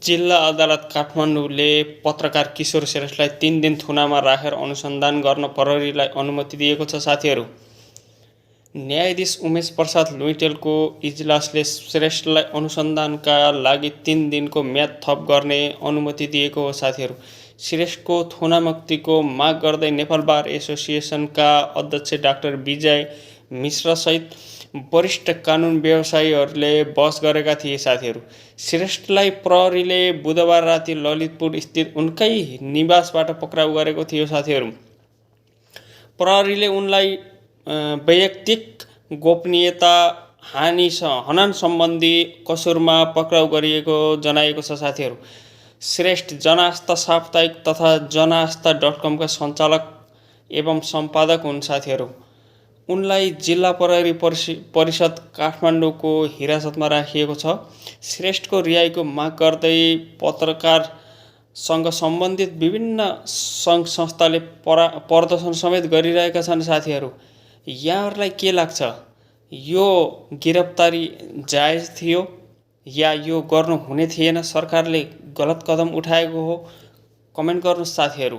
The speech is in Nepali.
जिल्ला अदालत काठमाडौँले पत्रकार किशोर श्रेष्ठलाई 3 दिन थुनामा राखेर अनुसन्धान गर्न प्रहरीलाई अनुमति दिएको छ। साथीहरू, न्यायाधीश उमेश प्रसाद लुइटेलको इजलासले श्रेष्ठलाई अनुसन्धानका लागि 3 दिनको म्याद थप गर्ने अनुमति दिएको हो। साथीहरू, श्रेष्ठको थुनामुक्तिको माग गर्दै नेपाल बार एसोसिएसनका अध्यक्ष डाक्टर विजय मिश्रसहित वरिष्ठ कानुन व्यवसायीहरूले बहस गरेका थिए। साथीहरू, श्रेष्ठलाई प्रहरीले बुधबार राति ललितपुर स्थित उनकै निवासबाट पक्राउ गरेको थियो। साथीहरू, प्रहरीले उनलाई वैयक्तिक गोपनीयता हनन सम्बन्धी कसुरमा पक्राउ गरिएको जनाएको छ। साथीहरू, श्रेष्ठ जनआस्था साप्ताहिक तथा जनआस्था.com का सञ्चालक एवं सम्पादक हुन्। साथीहरू, उनलाई जिल्ला प्रहरी परिषद काठमाडौँको हिरासतमा राखिएको छ। श्रेष्ठको रिहाईको माग गर्दै पत्रकारसँग सम्बन्धित विभिन्न सङ्घ संस्थाले प्रदर्शन समेत गरिरहेका छन्। साथीहरू, यहाँहरूलाई के लाग्छ? यो गिरफ्तारी जायज थियो या यो गर्नु हुने थिएन? सरकारले गलत कदम उठाएको हो? कमेन्ट गर्नुहोस् साथीहरू।